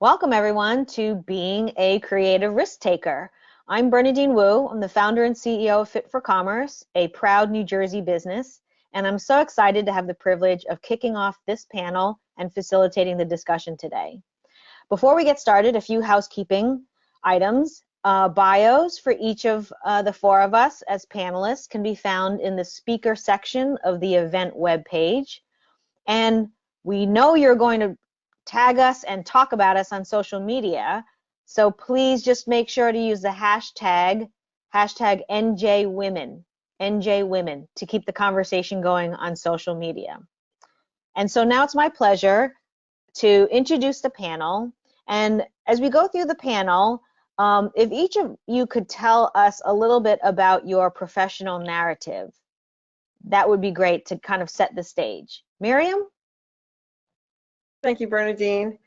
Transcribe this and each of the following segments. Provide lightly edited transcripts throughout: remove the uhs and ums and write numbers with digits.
Welcome everyone to Being a Creative Risk Taker. I'm Bernadine Wu. I'm the founder and CEO of Fit for Commerce, a proud New Jersey business, and I'm so excited to have the privilege of kicking off this panel and facilitating the discussion today. Before we get started, a few housekeeping items. Bios for each of the four of us as panelists can be found in the speaker section of the event webpage. And we know you're going to tag us and talk about us on social media, so please just make sure to use the hashtag NJWomen, to keep the conversation going on social media. And so now it's my pleasure to introduce the panel. And as we go through the panel, if each of you could tell us a little bit about your professional narrative, that would be great to kind of set the stage. Miriam? Thank you, Bernadine.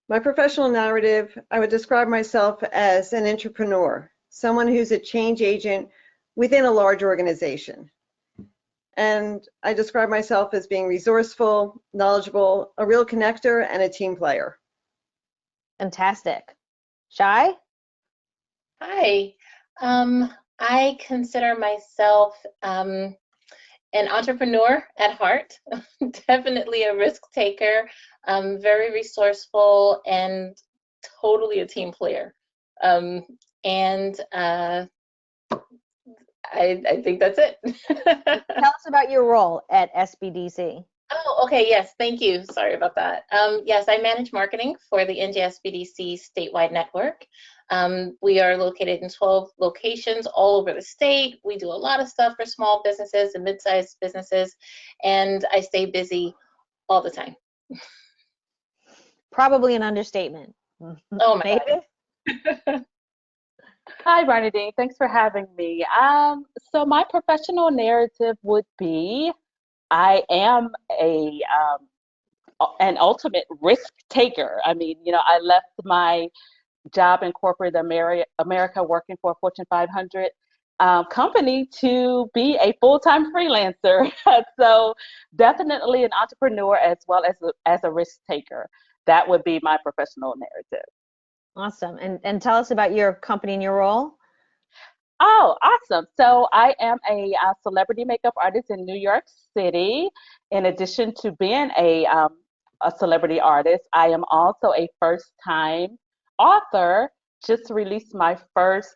My professional narrative, I would describe myself as an entrepreneur, someone who's a change agent within a large organization. And I describe myself as being resourceful, knowledgeable, a real connector, and a team player. Fantastic. Shai? Hi. I consider myself an entrepreneur at heart, definitely a risk taker, very resourceful, and totally a team player. I think that's it. Tell us about your role at SBDC. Oh, okay, yes, thank you. Sorry about that. Yes, I manage marketing for the NJSBDC statewide network. We are located in 12 locations all over the state. We do a lot of stuff for small businesses and mid-sized businesses, and I stay busy all the time. Probably an understatement. Oh my God. Hi, Bernadine. Thanks for having me. So my professional narrative would be I am an ultimate risk taker. I mean, I left my job in corporate America working for a Fortune 500 company to be a full-time freelancer. So definitely an entrepreneur as well as a risk taker. That would be my professional narrative. Awesome. And tell us about your company and your role. Oh, awesome. So I am a celebrity makeup artist in New York City. In addition to being a celebrity artist, I am also a first-time author. Just released my first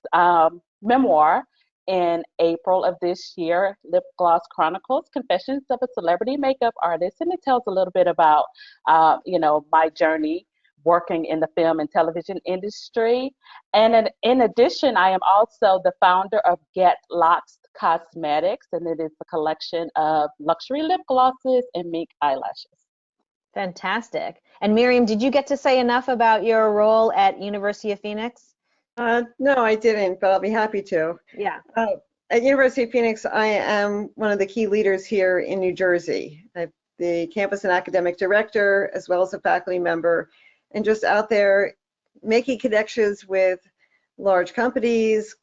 memoir in April of this year, Lip Gloss Chronicles, Confessions of a Celebrity Makeup Artist. And it tells a little bit about, my journey working in the film and television industry. And in addition, I am also the founder of Get Locks Cosmetics, and it is a collection of luxury lip glosses and mink eyelashes. Fantastic. And Miriam, did you get to say enough about your role at University of Phoenix? No, I didn't, but I'll be happy to. Yeah. At University of Phoenix, I am one of the key leaders here in New Jersey. I'm the campus and academic director, as well as a faculty member, and just out there making connections with large companies,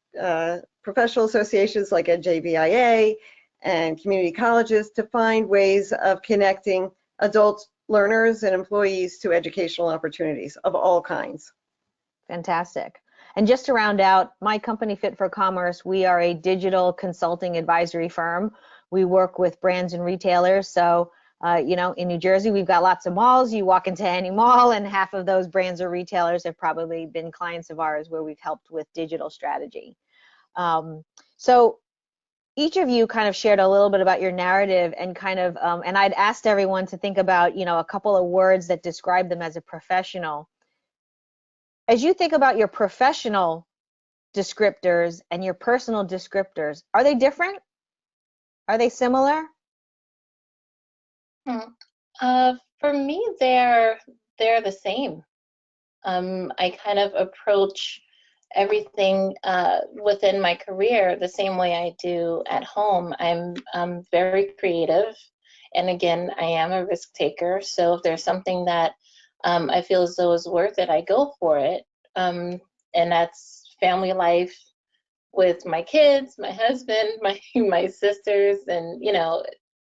professional associations like NJBIA and community colleges to find ways of connecting adult learners and employees to educational opportunities of all kinds. Fantastic. And just to round out, my company, Fit for Commerce, we are a digital consulting advisory firm. We work with brands and retailers. So in New Jersey, we've got lots of malls. You walk into any mall and half of those brands or retailers have probably been clients of ours where we've helped with digital strategy. So each of you kind of shared a little bit about your narrative and and I'd asked everyone to think about, a couple of words that describe them as a professional. As you think about your professional descriptors and your personal descriptors, are they different? Are they similar? For me, they're the same. I kind of approach everything within my career the same way I do at home. I'm very creative, and again, I am a risk taker. So if there's something that I feel as though is worth it, I go for it. And that's family life with my kids, my husband, my sisters, and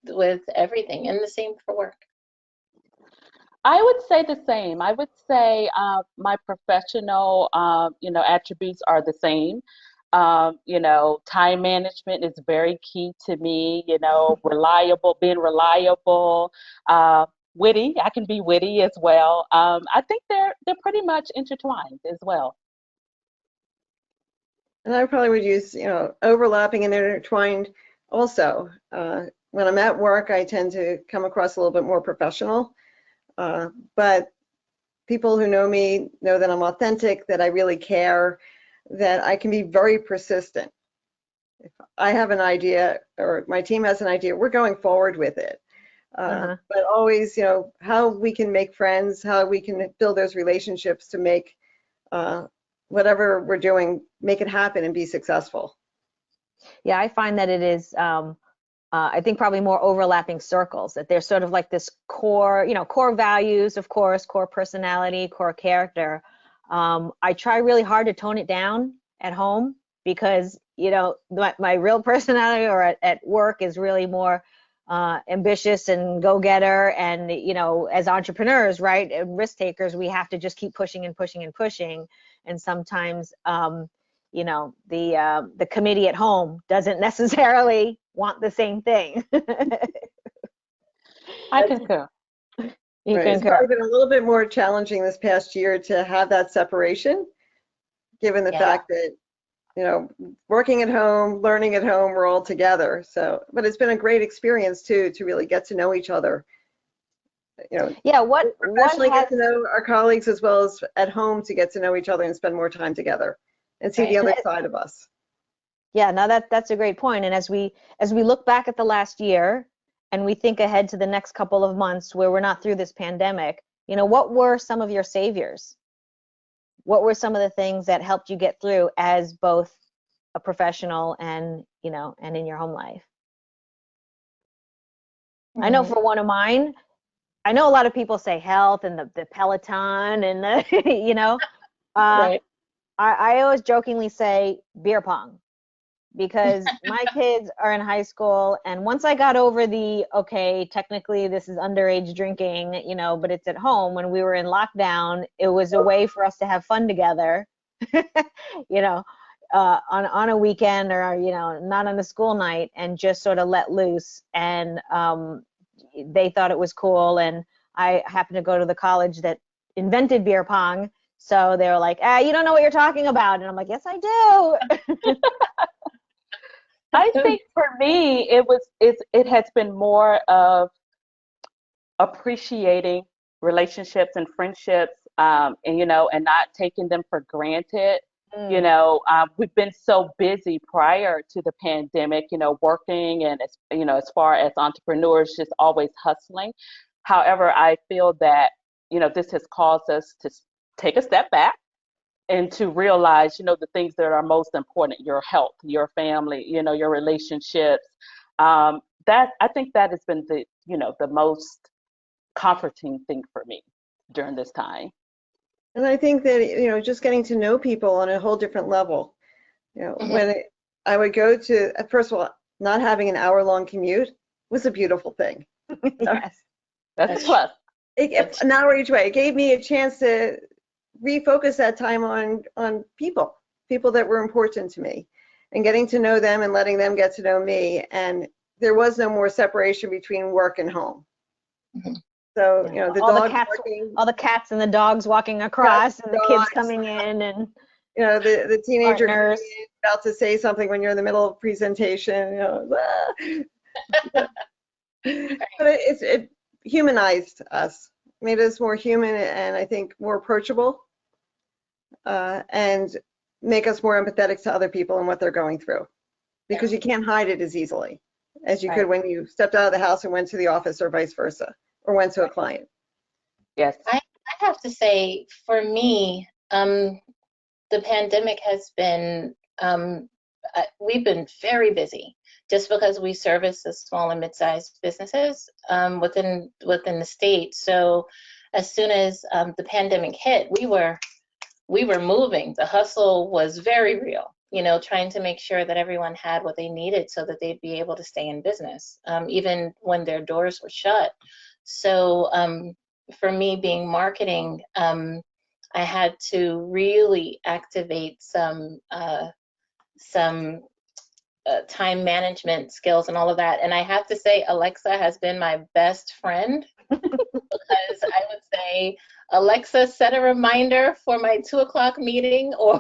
with everything, and the same for work. I would say the same. I would say my professional, attributes are the same. Time management is very key to me. Being reliable, uh, witty. I can be witty as well. I think they're pretty much intertwined as well. And I probably would use, overlapping and intertwined also. When I'm at work, I tend to come across a little bit more professional. But people who know me know that I'm authentic, that I really care, that I can be very persistent. If I have an idea or my team has an idea, we're going forward with it. But always, how we can make friends, how we can build those relationships to make whatever we're doing, make it happen and be successful. Yeah, I find that it is, I think probably more overlapping circles, that there's sort of like this core, core values, of course, core personality, core character. I try really hard to tone it down at home because, my real personality or at work is really more ambitious and go-getter. And, as entrepreneurs, right, and risk takers, we have to just keep pushing and pushing and pushing. And sometimes, the committee at home doesn't necessarily want the same thing. I concur. You Right. It's concur. probably been a little bit more challenging this past year to have that separation, given the Yeah. fact that, working at home, learning at home, we're all together. So, but it's been a great experience too, to really get to know each other. Yeah, what Professionally has, get to know our colleagues as well as at home to get to know each other and spend more time together and see the Right. other side of us. yeah, no, that's a great point. And as we look back at the last year and we think ahead to the next couple of months where we're not through this pandemic, what were some of your saviors? What were some of the things that helped you get through as both a professional and, and in your home life? I know for one of mine, I know a lot of people say health and the Peloton and the, Right. I always jokingly say beer pong because my kids are in high school. And once I got over okay, technically this is underage drinking, but it's at home. When we were in lockdown, it was a way for us to have fun together, on a weekend or, not on a school night and just sort of let loose. And they thought it was cool. And I happened to go to the college that invented beer pong. So they were like, you don't know what you're talking about. And I'm like, yes, I do. I think for me, it has been more of appreciating relationships and friendships, and not taking them for granted. We've been so busy prior to the pandemic, working and as far as entrepreneurs, just always hustling. However, I feel that this has caused us to take a step back and to realize, the things that are most important: your health, your family, your relationships. That I think that has been the most comforting thing for me during this time. And I think that, just getting to know people on a whole different level. When I would go to, first of all, not having an hour-long commute was a beautiful thing. Yes. That's a plus. An hour each way. It gave me a chance to refocus that time on people that were important to me, and getting to know them and letting them get to know me. And there was no more separation between work and home. So, the dogs working, all the cats and the dogs walking across, and the kids coming in, and the teenager partners. about to say something when you're in the middle of presentation, but it humanized us, made us more human, and I think more approachable, and make us more empathetic to other people and what they're going through, because you can't hide it as easily as you could when you stepped out of the house and went to the office, or vice versa, or went to a client. Yes. I have to say, for me, the pandemic has been, we've been very busy just because we service the small and mid-sized businesses within the state. So as soon as the pandemic hit, we were moving. The hustle was very real, trying to make sure that everyone had what they needed so that they'd be able to stay in business, even when their doors were shut. So for me being marketing, I had to really activate some time management skills and all of that. And I have to say, Alexa has been my best friend because I would say, Alexa, set a reminder for my 2 o'clock meeting, or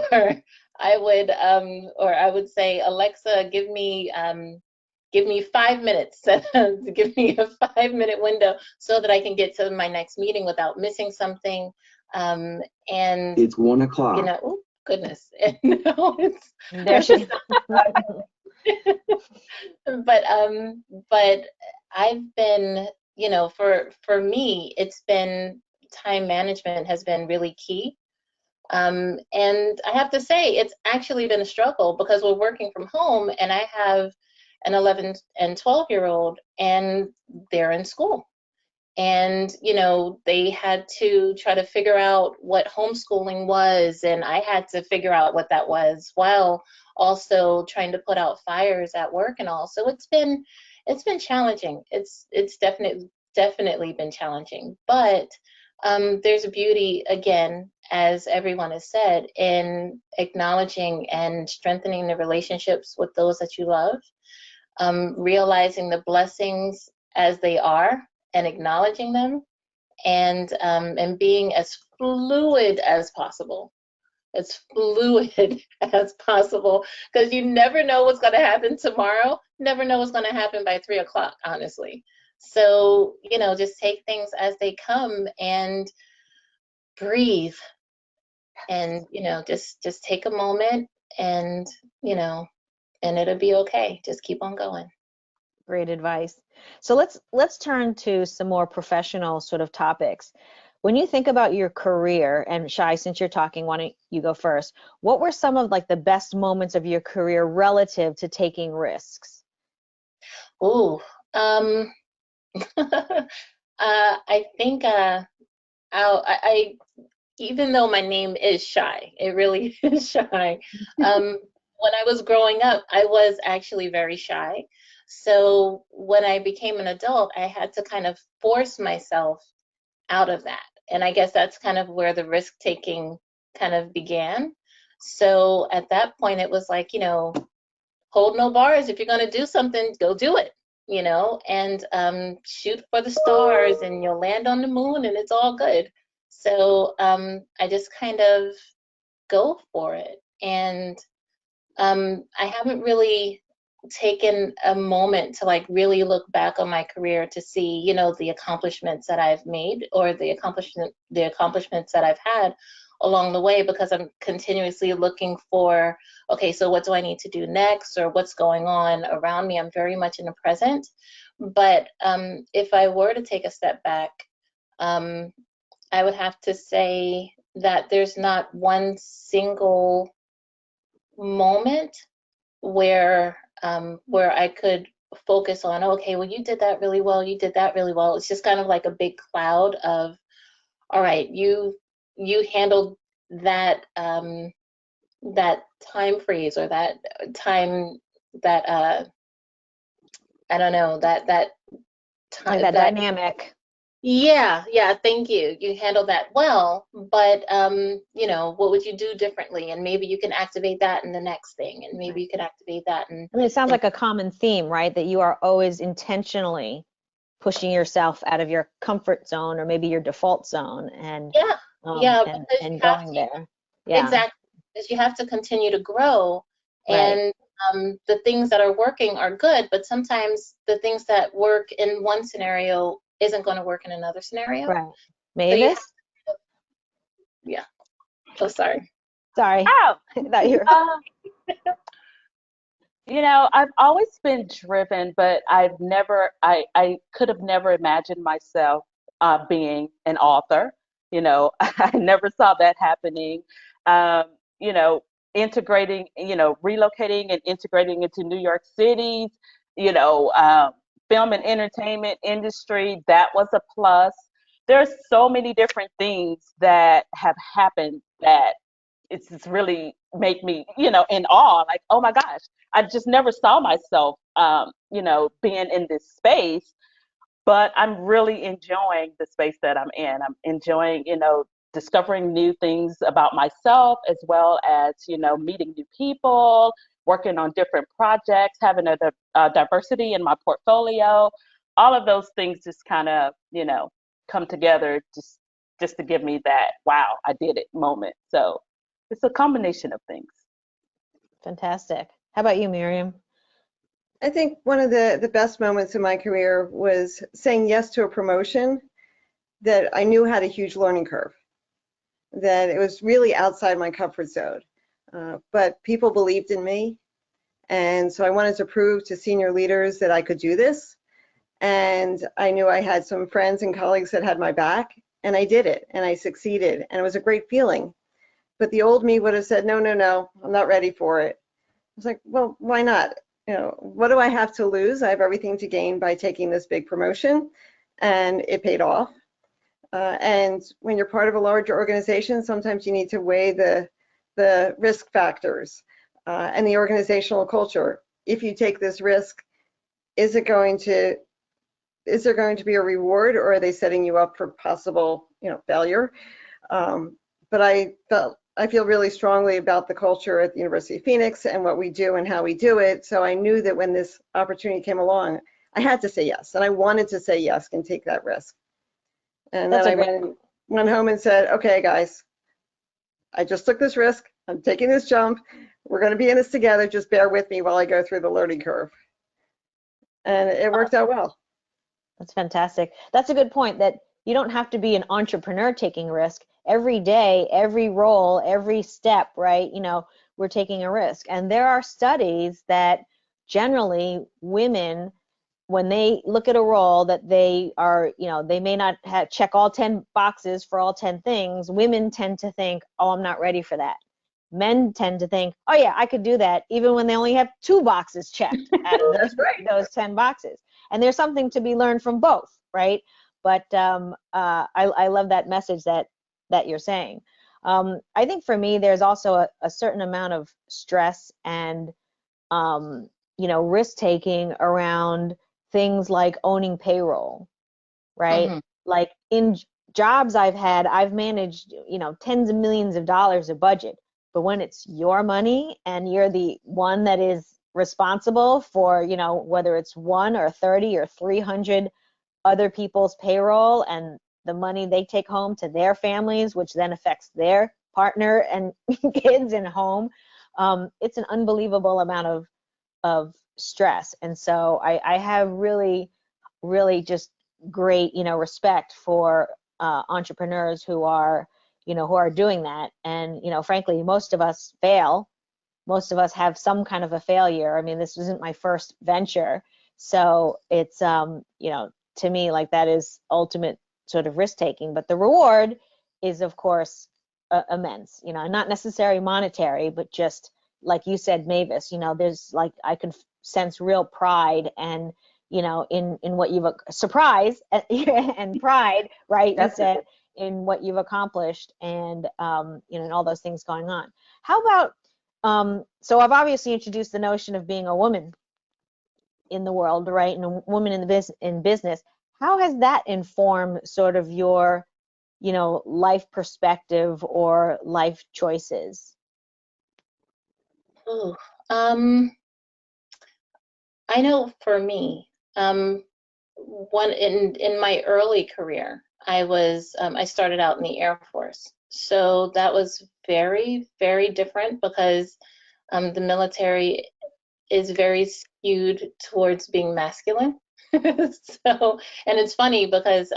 I would say, Alexa, give me 5 minutes, give me a 5 minute window so that I can get to my next meeting without missing something. And It's 1 o'clock. you know, oh goodness, and now it's There she but I've been, you know, for me, it's been time management has been really key. And I have to say, it's actually been a struggle because we're working from home, and I have an 11 and 12-year-old, and they're in school. And, you know, they had to try to figure out what homeschooling was, and I had to figure out what that was while also trying to put out fires at work and all. So it's been challenging. It's definitely been challenging. But there's a beauty, again, as everyone has said, in acknowledging and strengthening the relationships with those that you love, realizing the blessings as they are and acknowledging them, and being as fluid as possible. As fluid as possible, because you never know what's going to happen tomorrow. Never know what's going to happen by 3 o'clock, honestly. So, you know, just take things as they come and breathe, and, you know, just take a moment, and, you know, and it'll be okay. Just keep on going. Great advice. So let's turn to some more professional sort of topics. When you think about your career, and Shai, since you're talking, why don't you go first? What were some of like the best moments of your career relative to taking risks? Ooh, I think I even though my name is Shy, it really is Shy. When I was growing up, I was actually very shy. So when I became an adult, I had to kind of force myself out of that. And I guess that's kind of where the risk taking kind of began. So at that point, it was like, you know, hold no bars. If you're going to do something, go do it, you know, and shoot for the stars, and you'll land on the moon, and it's all good. So I just kind of go for it. And I haven't really taken a moment to like really look back on my career to see, you know, the accomplishments that I've made, or the accomplishments that I've had along the way, because I'm continuously looking for, okay, so what do I need to do next, or what's going on around me? I'm very much in the present. But if I were to take a step back, I would have to say that there's not one single moment where I could focus on, okay, well, you did that really well, you did that really well. It's just kind of like a big cloud of, all right, you handled that that time freeze, or that time, that I don't know, that Like time, that that dynamic. yeah, thank you. You handled that well, but you know, what would you do differently? And maybe you can activate that in the next thing, and maybe you can activate that and I mean, it sounds like a common theme, right? That you are always intentionally pushing yourself out of your comfort zone, or maybe your default zone, and yeah, because you and have going to. there. Yeah, Exactly, because you have to continue to grow, right. and the things that are working are good, but sometimes the things that work in one scenario isn't going to work in another scenario. Right. So you have, Mavis? yeah. Oh, sorry. Sorry. Oh, I thought you were. uh, you know, I've always been driven, but I could have never imagined myself being an author. You know, I never saw that happening. Um, you know, integrating, you know, relocating and integrating into New York City's, you know, film and entertainment industry, that was a plus. There's so many different things that have happened that it's just really make me, you know, in awe. Like, oh my gosh, I just never saw myself, you know, being in this space. but I'm really enjoying the space that I'm in. I'm enjoying, discovering new things about myself, as well as, meeting new people, working on different projects, having a diversity in my portfolio. All of those things just kind of, come together just to give me that, wow, I did it moment. So it's a combination of things. Fantastic. How about you, Miriam? I think one of the best moments in my career was saying yes to a promotion that I knew had a huge learning curve, that it was really outside my comfort zone. But people believed in me. And so I wanted to prove to senior leaders that I could do this. And I knew I had some friends and colleagues that had my back, and I did it, and I succeeded, and it was a great feeling. But the old me would have said, no, no, no, I'm not ready for it. I was like, well, why not? What do I have to lose? I have everything to gain by taking this big promotion, and it paid off. And when you're part of a larger organization, sometimes you need to weigh the risk factors and the organizational culture. If you take this risk, is there going to be a reward, or are they setting you up for possible, failure? But I feel really strongly about the culture at the University of Phoenix and what we do and how we do it. So I knew that when this opportunity came along, I had to say yes, and I wanted to say yes and take that risk. And That's then a I went home and said, okay, guys, I just took this risk. I'm taking this jump. We're going to be in this together. Just bear with me while I go through the learning curve. And it worked out well. That's fantastic. That's a good point, that you don't have to be an entrepreneur taking risk. Every day, every role, every step, right? We're taking a risk. And there are studies that generally women, when they look at a role that they are, they may not check all 10 boxes for all 10 things, women tend to think, oh, I'm not ready for that. Men tend to think, oh yeah, I could do that, even when they only have 2 boxes checked out of That's right. those 10 boxes. And there's something to be learned from both, right? But I love that message that you're saying. I think for me, there's also a certain amount of stress and risk taking around things like owning payroll, right? Mm-hmm. Like in jobs I've had, I've managed, tens of millions of dollars of budget. But when it's your money and you're the one that is responsible for, whether it's 1 or 30 or 300 other people's payroll and the money they take home to their families, which then affects their partner and kids and home, it's an unbelievable amount of stress. And so I have really, really just great, respect for entrepreneurs who are doing that. And, frankly, most of us fail. Most of us have some kind of a failure. I mean, this isn't my first venture. So it's, to me, like, that is ultimate sort of risk taking. But the reward is, of course, immense, not necessarily monetary, but just like you said, Mavis, there's like, I can sense real pride and, in what you've, surprise and pride, right? That's You said in what you've accomplished and, and all those things going on. How about, so I've obviously introduced the notion of being a woman in the world, right? And a woman in business. How has that informed sort of your, life perspective or life choices? Ooh, I know for me, one in my early career, I started out in the Air Force. So that was very, very different because the military is very skewed towards being masculine. So, and it's funny because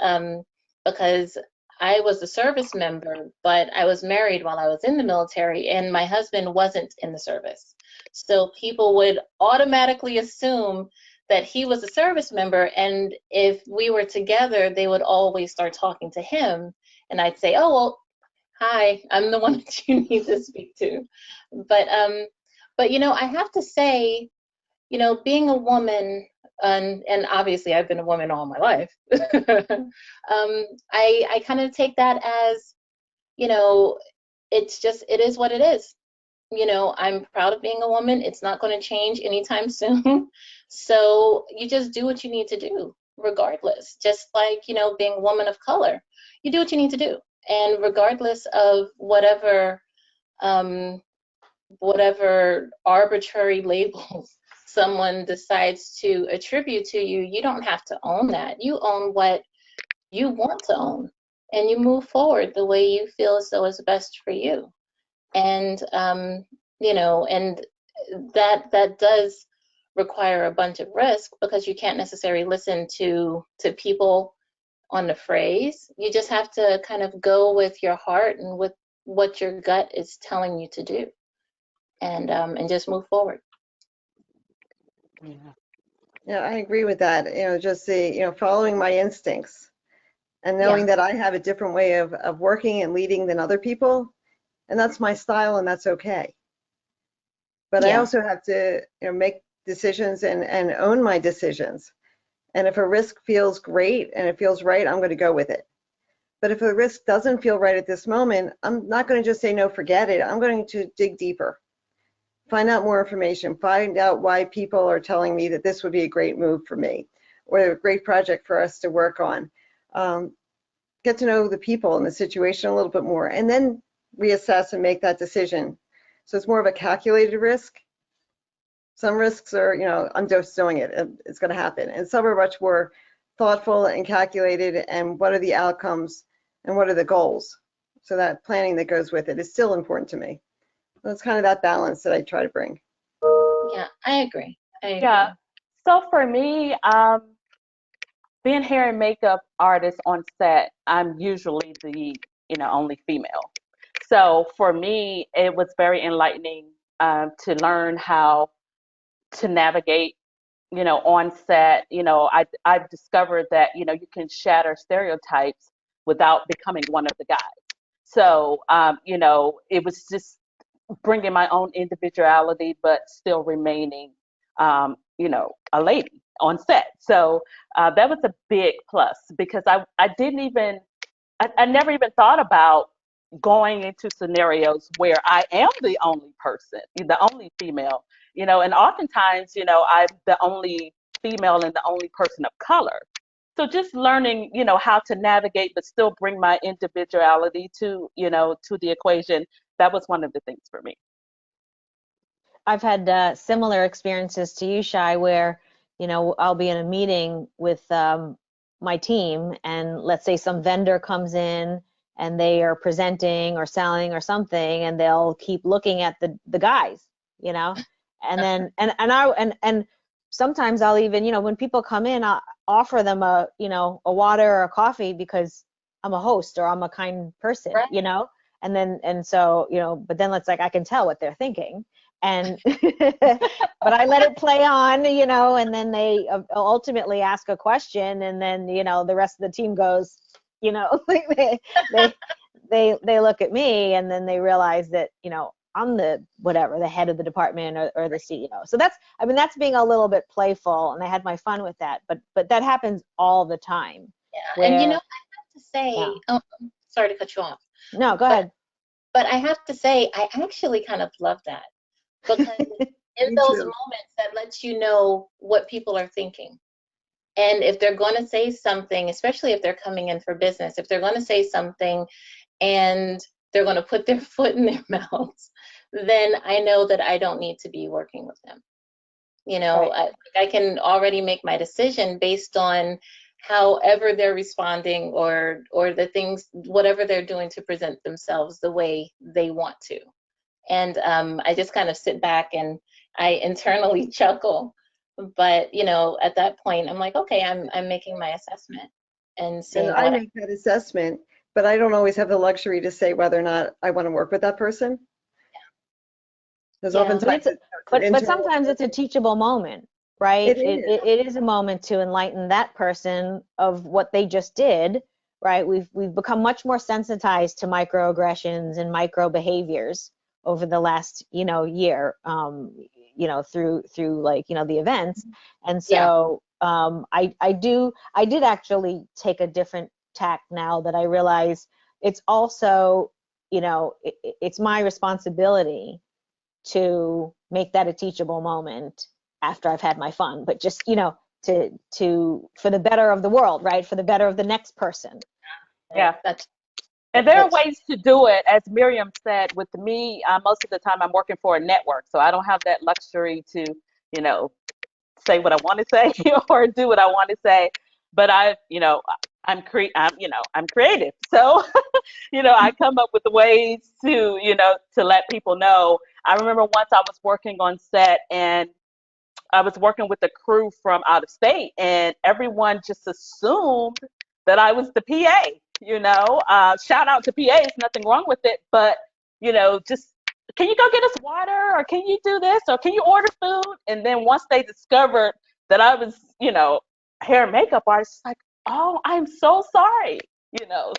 I was a service member, but I was married while I was in the military, and my husband wasn't in the service. So people would automatically assume that he was a service member, and if we were together, they would always start talking to him, and I'd say, "Oh, well, hi, I'm the one that you need to speak to." But I have to say, being a woman, and obviously I've been a woman all my life, I kind of take that as, it is what it is. I'm proud of being a woman. It's not going to change anytime soon. So you just do what you need to do. regardless. Just like, you know, being a woman of color, you do what you need to do. And regardless of whatever arbitrary labels someone decides to attribute to you, you don't have to own that. You own what you want to own, and you move forward the way you feel as though is best for you. And you know, and that does require a bunch of risk, because you can't necessarily listen to people on the phrase. You just have to kind of go with your heart and with what your gut is telling you to do, and just move forward. Yeah. Yeah, I agree with that. Just following my instincts and knowing that I have a different way of working and leading than other people, and that's my style, and that's okay. But I also have to, make decisions and own my decisions. And if a risk feels great and it feels right, I'm going to go with it. But if a risk doesn't feel right at this moment, I'm not going to just say, no, forget it. I'm going to dig deeper, find out more information, find out why people are telling me that this would be a great move for me or a great project for us to work on. Get to know the people and the situation a little bit more, and then reassess and make that decision. So it's more of a calculated risk. Some risks are, I'm just doing it, it's going to happen. And some are much more thoughtful and calculated, and what are the outcomes and what are the goals? So that planning that goes with it is still important to me. So it's kind of that balance that I try to bring. Yeah, I agree. Yeah. So for me, being hair and makeup artist on set, I'm usually the only female. So for me, it was very enlightening to learn how to navigate, on set. I've discovered that you can shatter stereotypes without becoming one of the guys. So it was just bringing my own individuality, but still remaining, a lady on set. So that was a big plus, because I didn't even, I never even thought about going into scenarios where I am the only person, the only female, and oftentimes, I'm the only female and the only person of color. So just learning, how to navigate, but still bring my individuality to the equation. That was one of the things for me. I've had similar experiences to you, Shai, where, I'll be in a meeting with my team, and let's say some vendor comes in and they are presenting or selling or something, and they'll keep looking at the guys, and then and sometimes I'll even, when people come in, I'll offer them a water or a coffee because I'm a host or I'm a kind person, Right. and so but then it's like I can tell what they're thinking. And but I let it play on, and then they ultimately ask a question, and then the rest of the team goes, like they look at me, and then they realize that I'm the head of the department or the CEO. So that's being a little bit playful, and I had my fun with that. But that happens all the time. Yeah, and I have to say, sorry to cut you off. No, go ahead. But I have to say, I actually kind of love that, because in those moments, that lets you know what people are thinking. And if they're going to say something, especially if they're coming in for business, if they're going to say something and they're going to put their foot in their mouths, then I know that I don't need to be working with them. Right. I can already make my decision based on however they're responding, or the things, whatever they're doing to present themselves the way they want to. And I just kind of sit back and I internally chuckle. But at that point, I'm like, okay, I'm making my assessment and And seeing I what. make that assessment, but I don't always have the luxury to say whether or not I want to work with that person. Because oftentimes it's but internal. sometimes it's a teachable moment, right? It is. It is a moment to enlighten that person of what they just did, right? We've become much more sensitized to microaggressions and micro behaviors over the last year, through like the events, and so I did actually take a different tack now that I realize it's also it's my responsibility to make that a teachable moment after I've had my fun, but just for the better of the world, right? For the better of the next person. Yeah. And That there are hits. ways to do it. As Miriam said, with me, most of the time I'm working for a network, so I don't have that luxury to, you know, say what I want to say or do what I want to say. But I'm creative. So, I come up with ways to, to let people know. I remember once I was working on set and I was working with a crew from out of state, and everyone just assumed that I was the PA. Shout out to PAs, nothing wrong with it, but just can you go get us water, or can you do this, or can you order food? And then once they discovered that I was, hair and makeup artist, like, oh, I'm so sorry.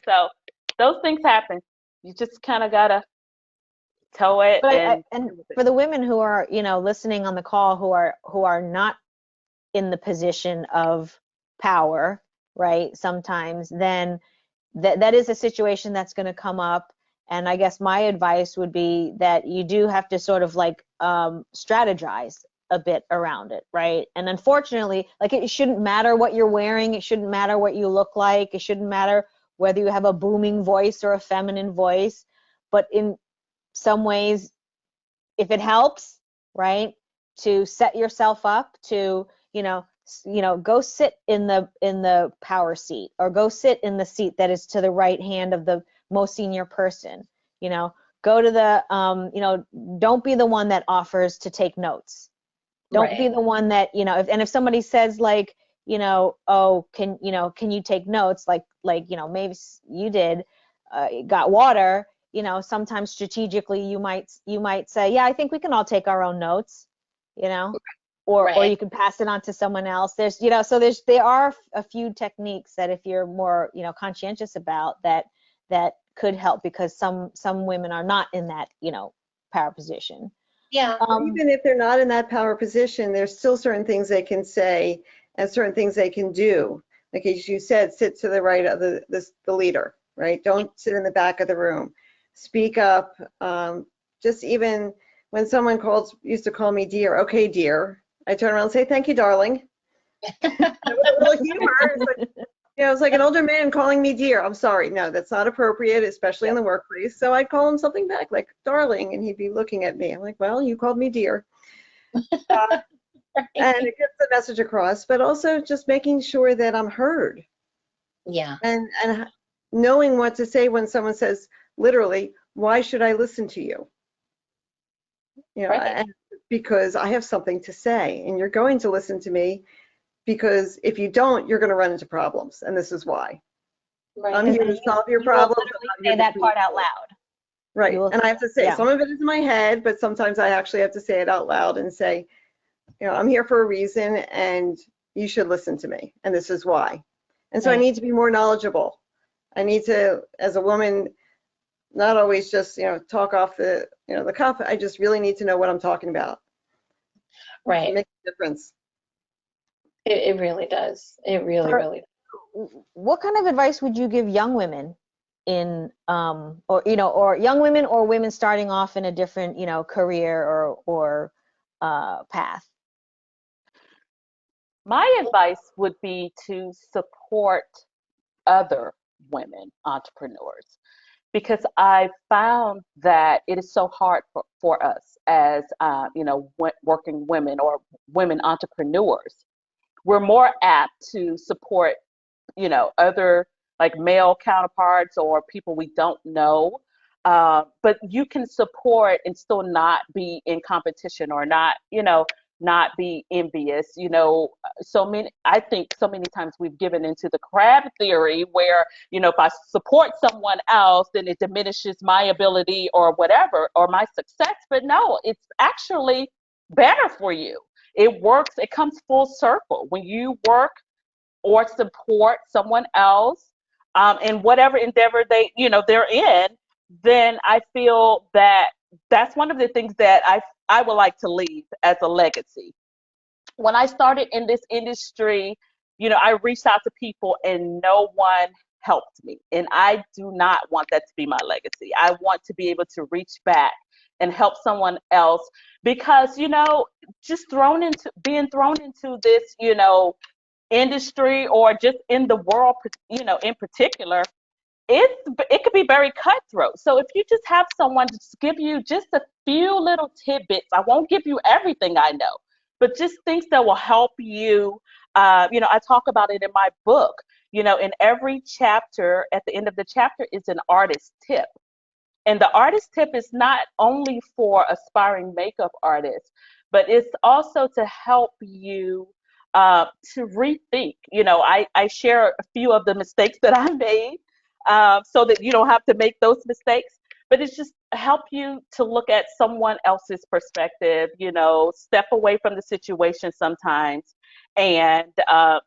So those things happen. You just kind of gotta toe it. But And for the women who are, listening on the call, who are not in the position of power, right? Sometimes, then that is a situation that's going to come up. And I guess my advice would be that you do have to sort of like strategize a bit around it, right? And unfortunately, like, it shouldn't matter what you're wearing, it shouldn't matter what you look like, it shouldn't matter whether you have a booming voice or a feminine voice. But in some ways, if it helps, right, to set yourself up to, go sit in the power seat, or go sit in the seat that is to the right hand of the most senior person. Go to the, don't be the one that offers to take notes. Don't be Right. the one that, if somebody says, like, oh, can you take notes? Like, maybe you did, got water, sometimes strategically you might say, yeah, I think we can all take our own notes, you know, or Right. you can pass it on to someone else. So there are a few techniques that, if you're more, conscientious about, that could help, because some women are not in that, power position. Yeah. Even if they're not in that power position, there's still certain things they can say and certain things they can do. Like, as you said, sit to the right of the leader, right? Don't sit in the back of the room. Speak up. Just even when someone used to call me dear, okay, dear, I turn around and say, thank you, darling. With a little humor. It's like an older man calling me dear. I'm sorry. No, that's not appropriate, especially in the workplace. So I'd call him something back, like darling, and he'd be looking at me. I'm like, well, you called me dear. And it gets the message across, but also just making sure that I'm heard, Yeah. and knowing what to say when someone says, literally, why should I listen to you? Right. And because I have something to say, and you're going to listen to me, because if you don't, you're going to run into problems, and this is why. Right. I'm here to solve your problems. You will literally say that part out loud. Right. will, And I have to say, yeah. some of it is in my head, but sometimes I actually have to say it out loud and say, I'm here for a reason, and you should listen to me, and this is why. And so I Right. need to be more knowledgeable. I need to, as a woman, not always just, talk off the cuff. I just really need to know what I'm talking about. Right. It makes a difference. It really does. It really, For- really. What kind of advice would you give young women in, or young women, or women starting off in a different, career or path? my advice would be to support other women entrepreneurs, because I found that it is so hard for us as working women or women entrepreneurs. We're more apt to support other, like, male counterparts or people we don't know. But you can support and still not be in competition, or not be envious. I think so many times we've given into the crab theory, where, if I support someone else, then it diminishes my ability or whatever, or my success. But no, it's actually better for you. It works. It comes full circle when you work or support someone else in whatever endeavor they're in. Then I feel that that's one of the things that I would like to leave as a legacy. When I started in this industry, I reached out to people and no one helped me. And I do not want that to be my legacy. I want to be able to reach back and help someone else, because, just being thrown into this, industry or just in the world, you know, in particular, it could be very cutthroat. So if you just have someone to just give you just a few little tidbits, I won't give you everything I know, but just things that will help you. You know, I talk about it in my book. You know, in every chapter, at the end of the chapter is an artist tip. And the artist tip is not only for aspiring makeup artists, but it's also to help you to rethink. You know, I share a few of the mistakes that I made so that you don't have to make those mistakes. But it's just help you to look at someone else's perspective, you know, step away from the situation sometimes and,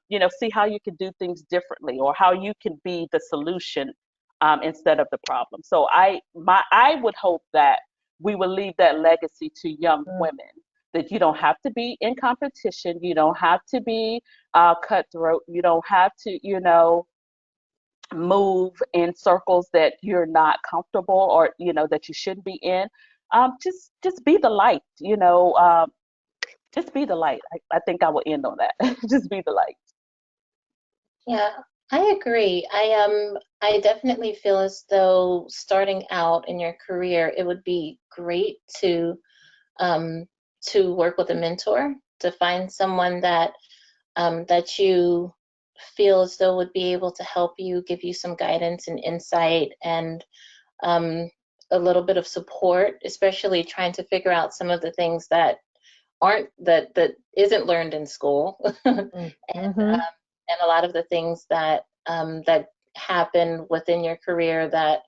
you know, see how you can do things differently or how you can be the solution instead of the problem. So I would hope that we will leave that legacy to young women, that you don't have to be in competition, you don't have to be cutthroat, you don't have to, you know, move in circles that you're not comfortable or you know that you shouldn't be in. Just be the light, you know. Just be the light. I think I will end on that. Just be the light. Yeah, I agree. I definitely feel as though starting out in your career, it would be great um to work with a mentor, to find someone that that you feel as though would be able to help you, give you some guidance and insight and um a little bit of support, especially trying to figure out some of the things that that isn't learned in school. Mm-hmm. And a lot of the things that that happen within your career that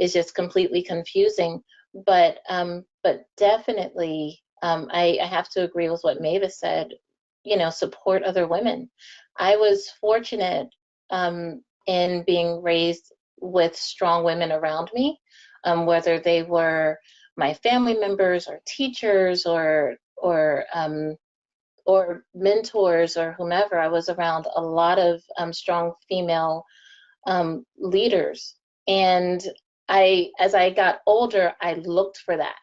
is just completely confusing. But definitely, I have to agree with what Mavis said. You know, support other women. I was fortunate in being raised with strong women around me, whether they were my family members or teachers or mentors or whomever. I was around a lot of strong female leaders. And as I got older, I looked for that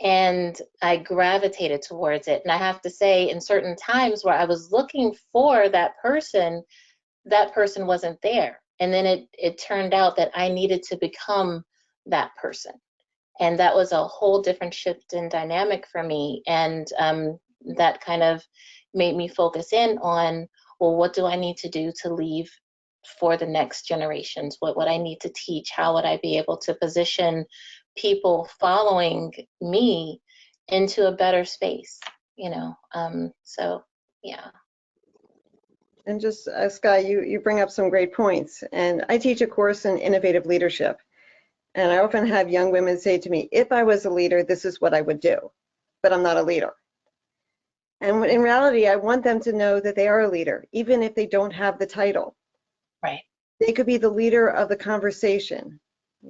and I gravitated towards it. And I have to say, in certain times where I was looking for that person wasn't there. And then it turned out that I needed to become that person. And that was a whole different shift in dynamic for me. And that kind of made me focus in on, well, what do I need to do to leave for the next generations? What would I need to teach? How would I be able to position people following me into a better space? You know, so yeah. And just, Sky, you bring up some great points. And I teach a course in innovative leadership. And I often have young women say to me, if I was a leader, this is what I would do, but I'm not a leader. And in reality, I want them to know that they are a leader, even if they don't have the title. Right. They could be the leader of the conversation.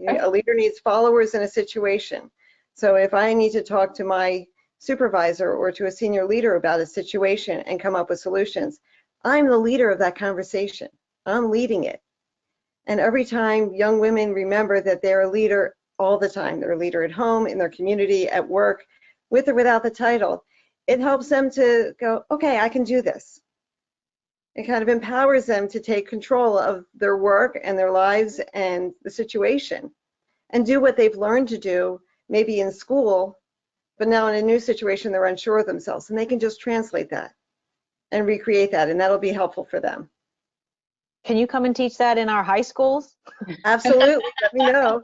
A leader needs followers in a situation. So if I need to talk to my supervisor or to a senior leader about a situation and come up with solutions, I'm the leader of that conversation. I'm leading it. And every time young women remember that they're a leader all the time, they're a leader at home, in their community, at work, with or without the title, it helps them to go, okay, I can do this. It kind of empowers them to take control of their work and their lives and the situation and do what they've learned to do, maybe in school, but now in a new situation, they're unsure of themselves. And they can just translate that and recreate that, and that'll be helpful for them. Can you come and teach that in our high schools Absolutely, let me know.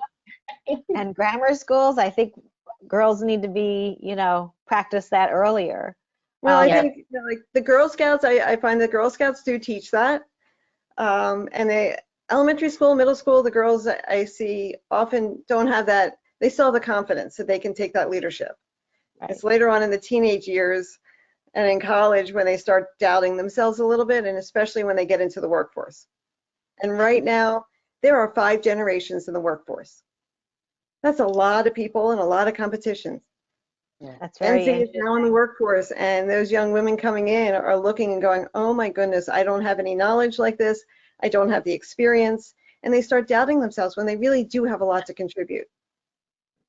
and grammar schools? I think girls need to be, you know, practice that earlier. Well, I Yeah. think like the Girl Scouts, I find the Girl Scouts do teach that. And the elementary school, middle school, the girls I see often don't have that. They still have the confidence that they can take that leadership. Right. It's later on in the teenage years and in college when they start doubting themselves a little bit, and especially when they get into the workforce. And right now, there are 5 generations in the workforce. That's a lot of people and a lot of competition. That's very NC is interesting. now in the workforce, and those young women coming in are looking and going, oh my goodness, I don't have any knowledge like this. I don't have the experience. And they start doubting themselves when they really do have a lot to contribute.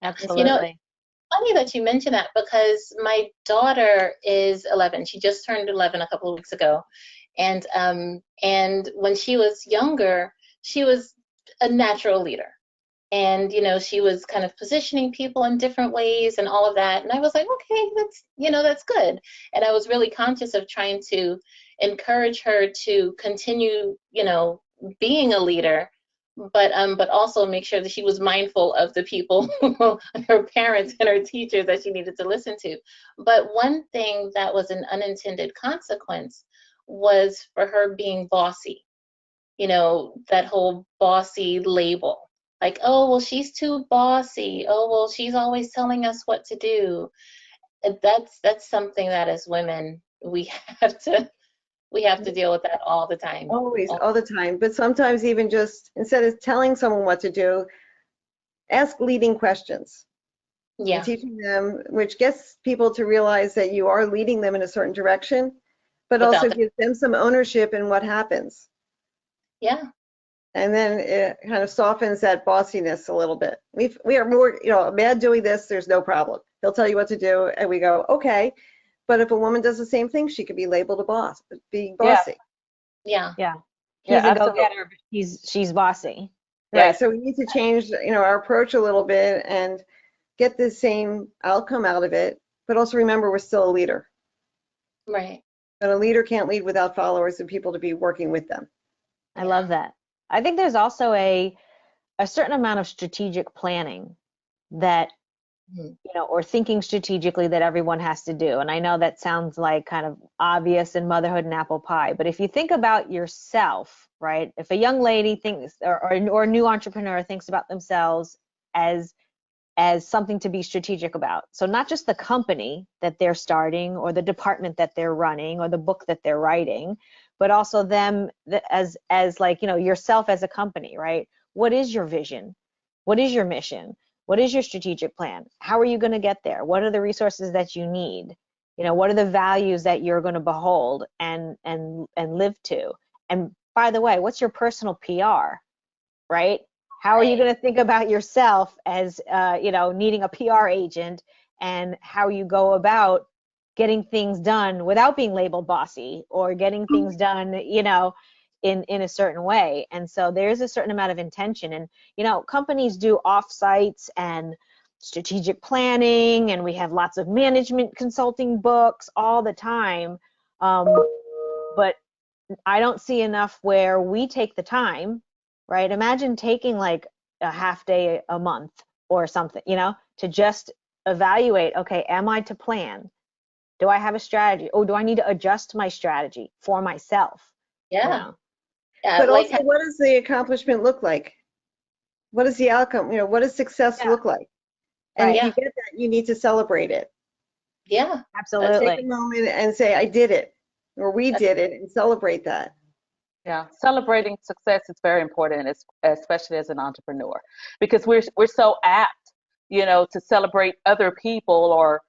You know, Absolutely. funny that you mention that because my daughter is 11. She just turned 11 a couple of weeks ago. And when she was younger, she was a natural leader. And, she was kind of positioning people in different ways and all of that. And I was like, okay, that's good. And I was really conscious of trying to encourage her to continue, being a leader, but also make sure that she was mindful of the people, her parents and her teachers that she needed to listen to. But one thing that was an unintended consequence was for her being bossy, that whole bossy label. Like, oh, well, she's too bossy. Oh, well, she's always telling us what to do. And that's something that as women we have to deal with that all the time. Always, all the time. But sometimes even just instead of telling someone what to do, ask leading questions. Yeah. And teaching them, which gets people to realize that you are leading them in a certain direction, but also gives them some ownership in what happens. Yeah. And then it kind of softens that bossiness a little bit. We are more, a man doing this, there's no problem. He'll tell you what to do, and we go, okay. But if a woman does the same thing, she could be labeled a boss, being bossy. Yeah. Yeah. He's a go-getter, but she's bossy. Right. Yes. So we need to change, our approach a little bit and get the same outcome out of it. But also remember, we're still a leader. Right. And a leader can't lead without followers and people to be working with them. I love that. I think there's also a certain amount of strategic planning that, or thinking strategically that everyone has to do. And I know that sounds like kind of obvious in motherhood and apple pie, but if you think about yourself, right? If a young lady thinks, or a new entrepreneur thinks about themselves as something to be strategic about. So not just the company that they're starting or the department that they're running or the book that they're writing, but also them as like, yourself as a company, right? What is your vision? What is your mission? What is your strategic plan? How are you going to get there? What are the resources that you need? What are the values that you're going to behold and live to? And by the way, what's your personal PR, right? How are you going to think about yourself as, needing a PR agent, and how you go about getting things done without being labeled bossy, or getting things done, in a certain way. And so there's a certain amount of intention. And, companies do offsites and strategic planning, and we have lots of management consulting books all the time. But I don't see enough where we take the time, right? Imagine taking like a half day a month or something, to just evaluate, okay, am I to plan? Do I have a strategy? Oh, do I need to adjust my strategy for myself? Yeah. But also, what does the accomplishment look like? What is the outcome? What does success look like? And if you get that, you need to celebrate it. Yeah. Absolutely. Take a moment and say, I did it, or we did it, and celebrate that. Yeah, celebrating success is very important, especially as an entrepreneur, because we're so apt, to celebrate other people or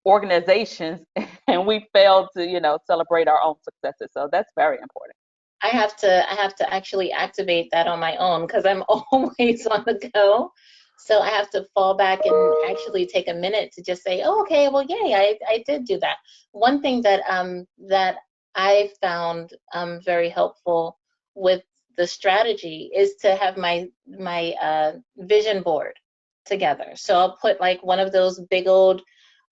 organizations, and we fail to, celebrate our own successes. So that's very important. I have to actually activate that on my own, because I'm always on the go. So I have to fall back and actually take a minute to just say, oh, okay, well, yay, I did do that. One thing that I found very helpful with the strategy is to have my vision board together. So I'll put like one of those big old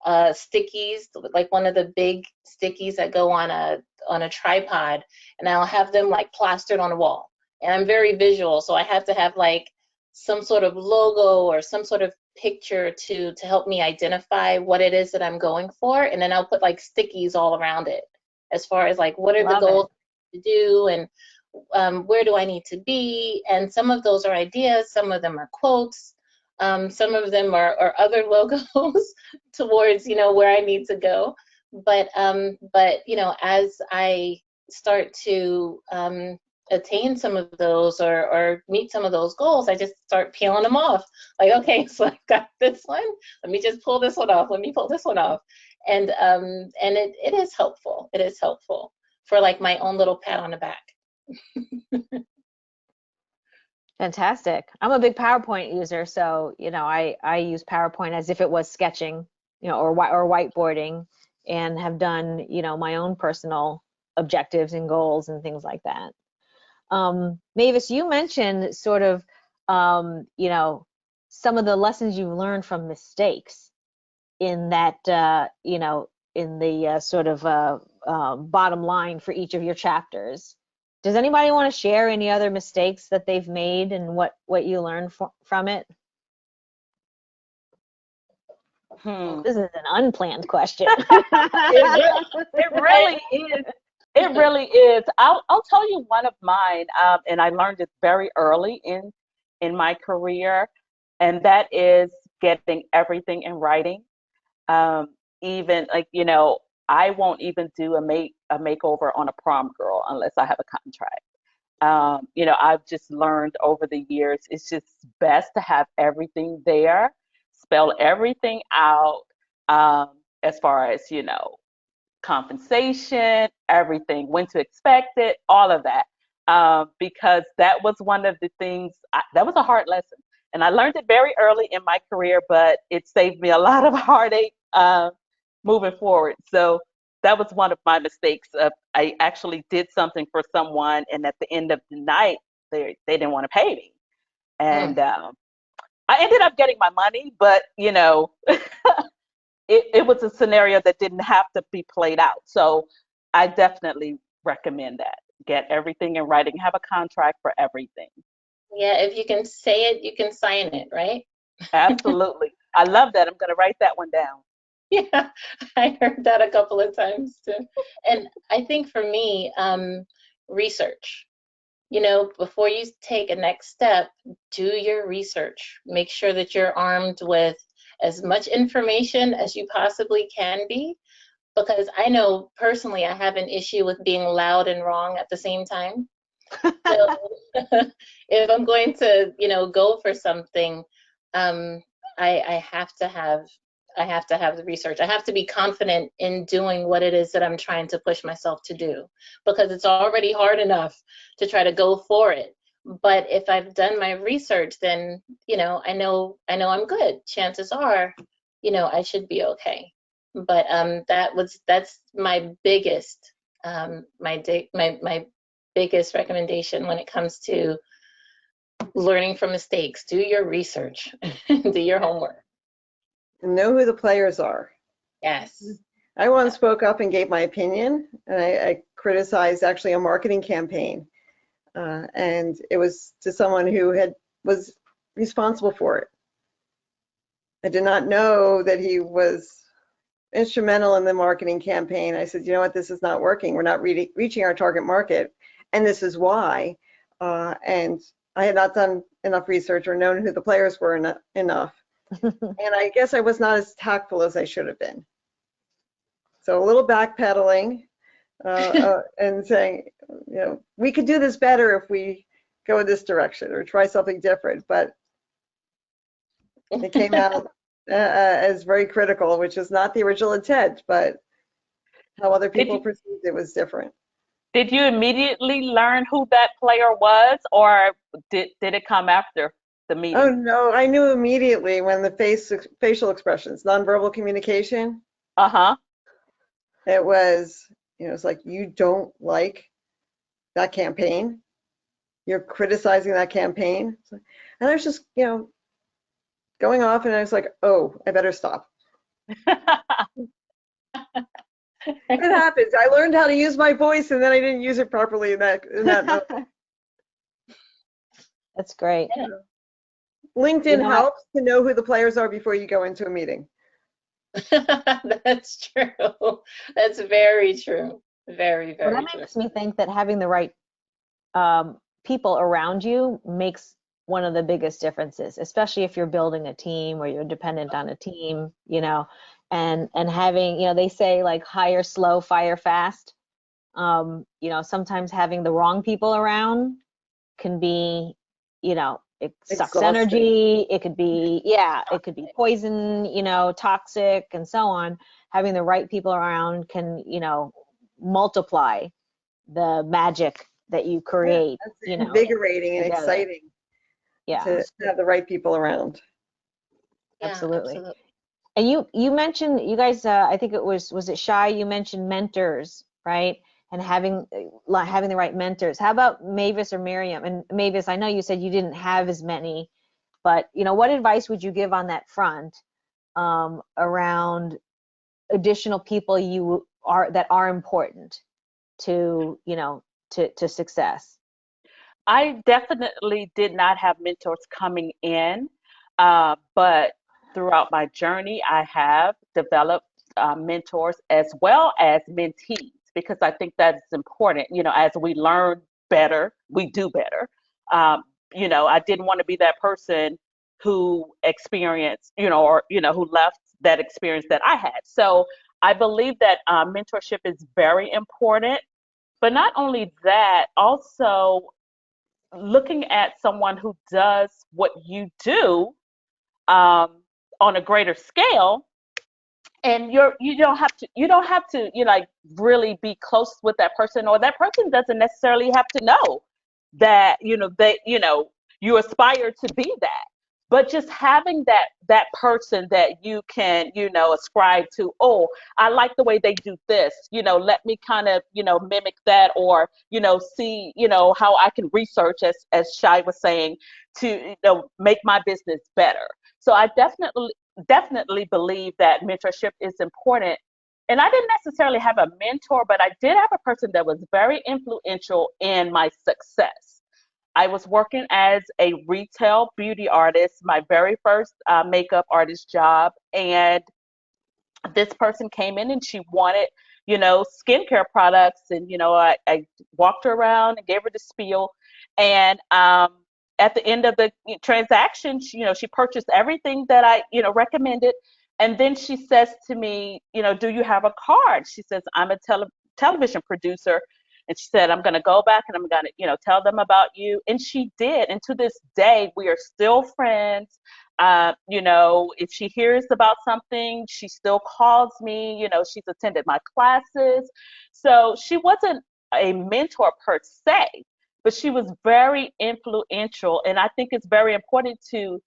stickies, like one of the big stickies that go on a tripod, and I'll have them like plastered on a wall. And I'm very visual, so I have to have like some sort of logo or some sort of picture to help me identify what it is that I'm going for. And then I'll put like stickies all around it, as far as like what are the goals to do, and where do I need to be. And some of those are ideas, some of them are quotes, some of them are other logos towards where I need to go. But as I start to attain some of those or meet some of those goals, I just start peeling them off. Like, okay, so I've got this one. Let me just pull this one off. Let me pull this one off. And it is helpful. It is helpful for like my own little pat on the back. Fantastic. I'm a big PowerPoint user, so I use PowerPoint as if it was sketching, or whiteboarding, and have done my own personal objectives and goals and things like that. Mavis, you mentioned sort of, you know, some of the lessons you've learned from mistakes in that, you know, in the sort of bottom line for each of your chapters. Does anybody want to share any other mistakes that they've made and what you learned from it? This is an unplanned question. It really is. It really is. I'll tell you one of mine, and I learned it very early in my career, and that is getting everything in writing. Even like, you know, I won't even do a makeover on a prom girl unless I have a contract. You know, I've just learned over the years, it's just best to have everything there, spell everything out, as far as, you know, compensation, everything, when to expect it, all of that. Because that was one of the things, that was a hard lesson. And I learned it very early in my career, but it saved me a lot of heartache moving forward. So that was one of my mistakes. I actually did something for someone, and at the end of the night, they didn't want to pay me. And I ended up getting my money, but, you know, it was a scenario that didn't have to be played out. So I definitely recommend that. Get everything in writing, have a contract for everything. Yeah, if you can say it, you can sign it, right? Absolutely. I love that. I'm going to write that one down. Yeah, I heard that a couple of times too. And I think for me, research. You know, before you take a next step, do your research. Make sure that you're armed with as much information as you possibly can be, because I know personally I have an issue with being loud and wrong at the same time. So if I'm going to, you know, go for something, I have to have the research. I have to be confident in doing what it is that I'm trying to push myself to do, because it's already hard enough to try to go for it. But if I've done my research, then, you know I'm good. Chances are, you know, I should be okay. But that's my biggest my biggest recommendation when it comes to learning from mistakes. Do your research, do your homework. Know who the players are. Yes. I once spoke up and gave my opinion, and I criticized actually a marketing campaign, and it was to someone who was responsible for it. I did not know that he was instrumental in the marketing campaign. I said, you know what, this is not working. We're not reaching our target market, and this is why. And I had not done enough research or known who the players were enough. And I guess I was not as tactful as I should have been. So a little backpedaling and saying, you know, we could do this better if we go in this direction or try something different. But it came out as very critical, which is not the original intent, but how other people perceived it was different. Did you immediately learn who that player was, or did it come after the meeting? Oh no, I knew immediately when the facial expressions, nonverbal communication. It was, you know, it's like, you don't like that campaign. You're criticizing that campaign. And I was just, you know, going off, and I was like, oh, I better stop. It happens. I learned how to use my voice, and then I didn't use it properly in that moment. That's great. Yeah. LinkedIn helps to know who the players are before you go into a meeting. That's true. That's very true. Very, very Well, that true. makes me think that having the right people around you makes one of the biggest differences, especially if you're building a team or you're dependent on a team, you know, and having, you know, they say like hire slow, fire fast. You know, sometimes having the wrong people around can be, you know, it sucks Exhausting. energy. It could be, yeah, it could be poison, you know, toxic and so on. Having the right people around can, you know, multiply the magic that you create, Yeah, you know, invigorating and together. exciting. Yeah, To have the right people around. Yeah, absolutely. And you mentioned, you guys, I think it was it Shai? You mentioned mentors, right? and having having the right mentors. How about Mavis or Miriam? And Mavis, I know you said you didn't have as many, but what advice would you give on that front around additional people that are important to to success? I definitely did not have mentors coming in, but throughout my journey, I have developed mentors as well as mentees because I think that's important. As we learn better, we do better. I didn't want to be that person who experienced, or who left that experience that I had. So I believe that mentorship is very important. But not only that, also looking at someone who does what you do um, on a greater scale, and you don't have to like really be close with that person, or that person doesn't necessarily have to know that you aspire to be that, but just having that person that you can ascribe to. Oh, I like the way they do this, let me kind of mimic that, or see how I can research, as Shai was saying, to make my business better. So I definitely believe that mentorship is important. And I didn't necessarily have a mentor, but I did have a person that was very influential in my success. I was working as a retail beauty artist, my very first makeup artist job. And this person came in and she wanted, skincare products. And, I walked her around and gave her the spiel. And at the end of the transaction, she purchased everything that I, recommended. And then she says to me, do you have a card? She says, I'm a television producer. And she said, I'm going to go back and I'm going to, tell them about you. And she did. And to this day, we are still friends. If she hears about something, she still calls me. She's attended my classes. So she wasn't a mentor per se, but she was very influential. And I think it's very important to,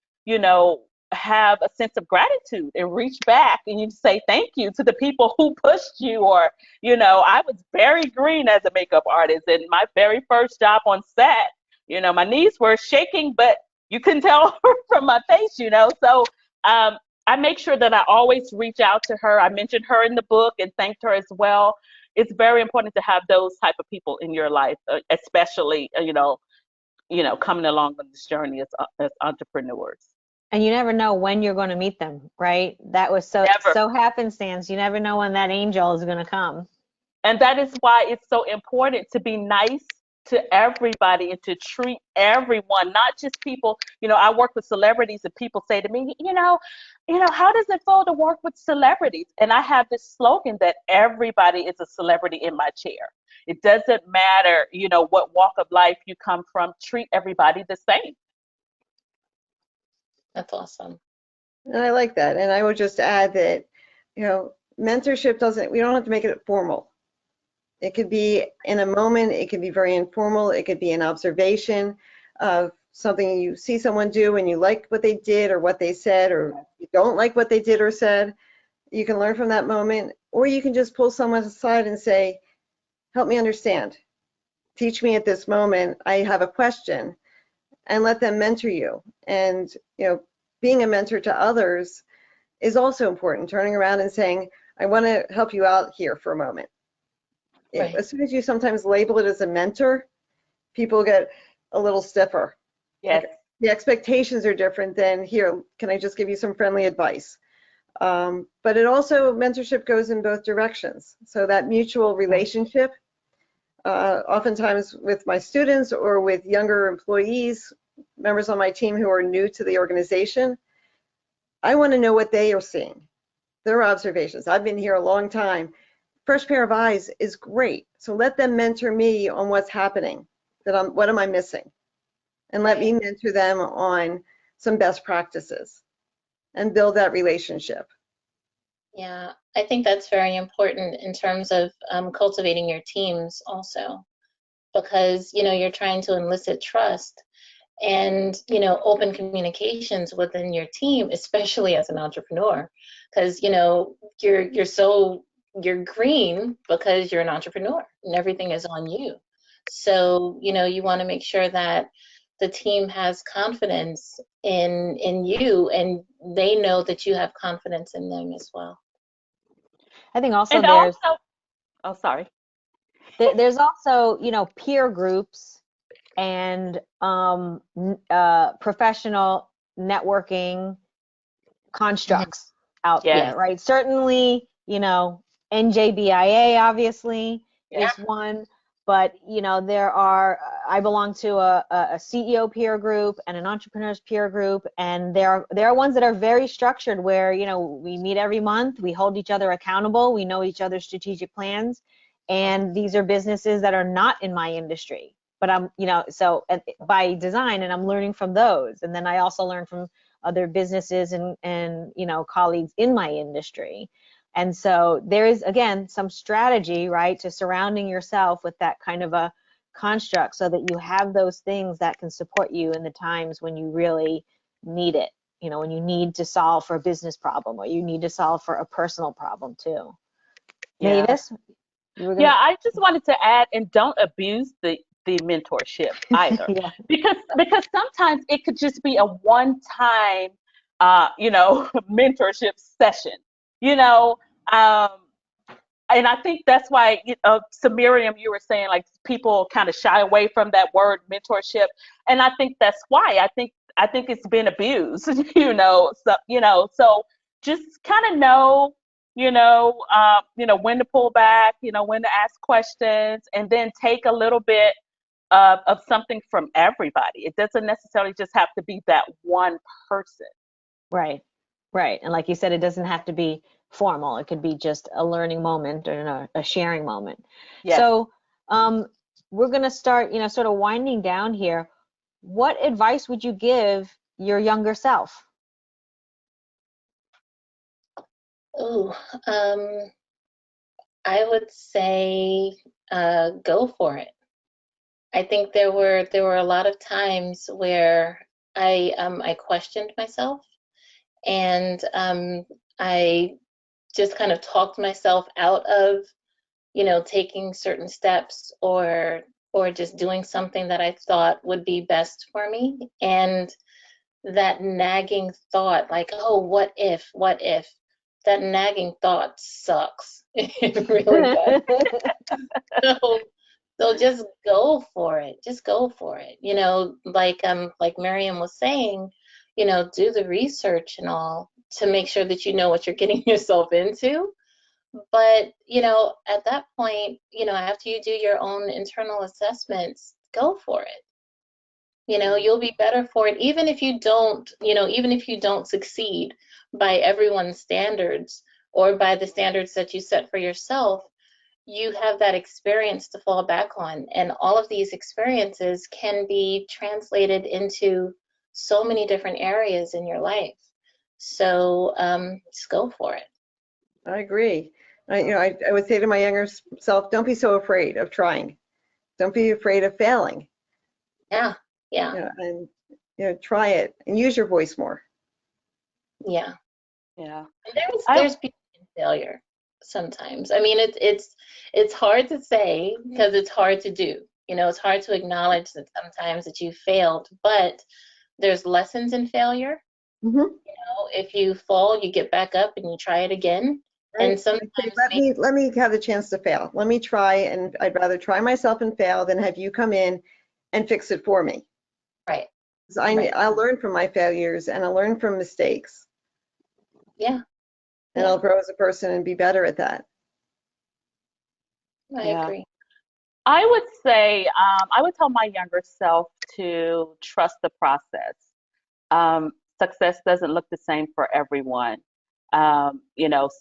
have a sense of gratitude and reach back and you say thank you to the people who pushed you. Or, I was very green as a makeup artist, and my very first job on set, my knees were shaking, but you couldn't tell from my face, So I make sure that I always reach out to her. I mentioned her in the book and thanked her as well. It's very important to have those type of people in your life, especially, coming along on this journey as entrepreneurs. And you never know when you're going to meet them, right? That was so happenstance. You never know when that angel is going to come. And that is why it's so important to be nice to everybody and to treat everyone, not just people. I work with celebrities and people say to me, how does it feel to work with celebrities? And I have this slogan that everybody is a celebrity in my chair. It doesn't matter, what walk of life you come from, treat everybody the same. That's awesome. And I like that. And I would just add that, mentorship we don't have to make it formal. It could be in a moment, it could be very informal, it could be an observation of something you see someone do and you like what they did or what they said, or you don't like what they did or said. You can learn from that moment, or you can just pull someone aside and say, help me understand. Teach me at this moment, I have a question, and let them mentor you. And, being a mentor to others is also important, turning around and saying, I want to help you out here for a moment. Right. As soon as you sometimes label it as a mentor, people get a little stiffer. Yes. Like, the expectations are different than, here, can I just give you some friendly advice? But it also, mentorship goes in both directions. So that mutual relationship, oftentimes with my students or with younger employees, members on my team who are new to the organization, I want to know what they are seeing, their observations. I've been here a long time. Fresh pair of eyes is great. So let them mentor me on what's happening, what am I missing? And let me mentor them on some best practices and build that relationship. Yeah, I think that's very important in terms of cultivating your teams also, because, you're trying to elicit trust and, open communications within your team, especially as an entrepreneur, because, you're so you're green because you're an entrepreneur and everything is on you. So, you want to make sure that the team has confidence in you, and they know that you have confidence in them as well. I think also And there's also, oh, sorry. there's also, peer groups and professional networking constructs out Yes. there, right? Certainly, NJBIA obviously Yeah. is one, but I belong to a CEO peer group and an entrepreneurs peer group, and there are ones that are very structured where, we meet every month, we hold each other accountable, we know each other's strategic plans, and these are businesses that are not in my industry, but I'm, so by design, and I'm learning from those. And then I also learn from other businesses and colleagues in my industry. And so there is, again, some strategy, right, to surrounding yourself with that kind of a construct so that you have those things that can support you in the times when you really need it, when you need to solve for a business problem or you need to solve for a personal problem too. Yeah. Mavis, you were Yeah, gonna. I just wanted to add, and don't abuse the mentorship either, Yeah. because sometimes it could just be a one-time, mentorship session, you know. Um, and I think that's why, so Miriam, you were saying like people kind of shy away from that word mentorship, and I think that's why I think it's been abused, so just kind of know, when to pull back, when to ask questions, and then take a little bit of something from everybody. It doesn't necessarily just have to be that one person. Right, right. And like you said, it doesn't have to be formal. It could be just a learning moment or a sharing moment. Yes. So we're going to start, sort of winding down here. What advice would you give your younger self? Ooh, I would say go for it. I think there were a lot of times where I questioned myself, and I just kind of talked myself out of, taking certain steps, or just doing something that I thought would be best for me. And that nagging thought, like, oh, what if, that nagging thought sucks. It really does. So, so just go for it. Just go for it. Like Miriam was saying, do the research and all to make sure that you know what you're getting yourself into. But, at that point, after you do your own internal assessments, go for it. You'll be better for it, even if you don't succeed by everyone's standards or by the standards that you set for yourself. You have that experience to fall back on, and all of these experiences can be translated into so many different areas in your life. So just go for it. I agree. I would say to my younger self, don't be so afraid of trying. Don't be afraid of failing. Yeah, yeah, And try it and use your voice more. yeah. Yeah. And there's I there's beauty in failure sometimes. I mean, it's hard to say because it's hard to do. It's hard to acknowledge that sometimes that you failed, but there's lessons in failure. Mm-hmm. If you fall, you get back up and you try it again. Right? And I say, sometimes let me have the chance to fail. Let me try, and I'd rather try myself and fail than have you come in and fix it for me. right, 'Cause right. I'll learn from my failures and I'll learn from mistakes, Yeah, and yeah, I'll grow as a person and be better at that. I Yeah. agree. I would say, I would tell my younger self to trust the process. Success doesn't look the same for everyone.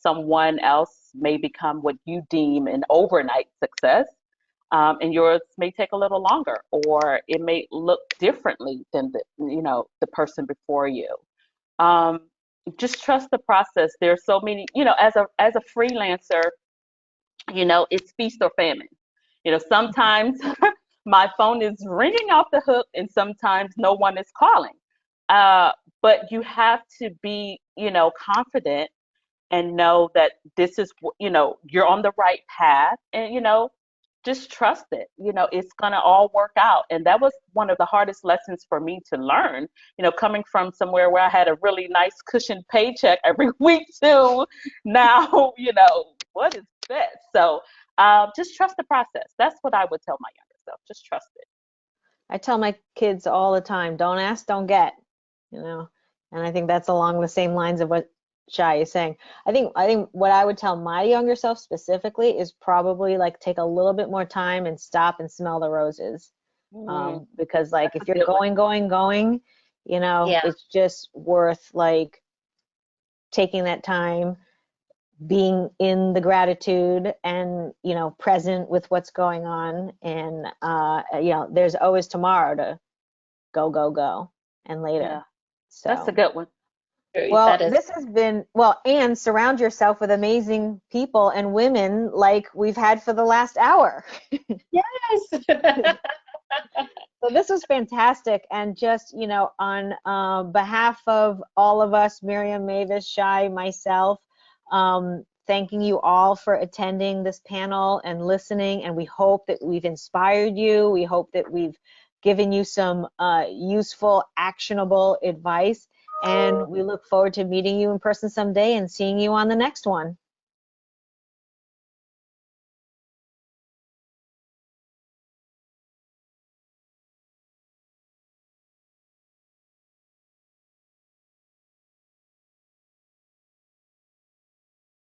Someone else may become what you deem an overnight success, and yours may take a little longer, or it may look differently than the person before you. Um, just trust the process. There's so many, as a freelancer, it's feast or famine. Sometimes my phone is ringing off the hook, and sometimes no one is calling. But you have to be, confident and know that this is, you're on the right path, and, just trust it. It's going to all work out. And that was one of the hardest lessons for me to learn, coming from somewhere where I had a really nice cushioned paycheck every week to now, what is this? So just trust the process. That's what I would tell my younger self. Just trust it. I tell my kids all the time, don't ask, don't get, and I think that's along the same lines of what Shai is saying. I think what I would tell my younger self specifically is probably like take a little bit more time and stop and smell the roses. Because like if you're going, Yeah. it's just worth like taking that time, being in the gratitude and, present with what's going on. And, there's always tomorrow to go and later. Yeah, So that's a good one. well, That is, this has been, well, and surround yourself with amazing people and women like we've had for the last hour. yes. So this was fantastic. And just, on behalf of all of us, Miriam, Mavis, Shai, myself, thanking you all for attending this panel and listening. And we hope that we've inspired you. We hope that we've given you some useful, actionable advice. And we look forward to meeting you in person someday and seeing you on the next one.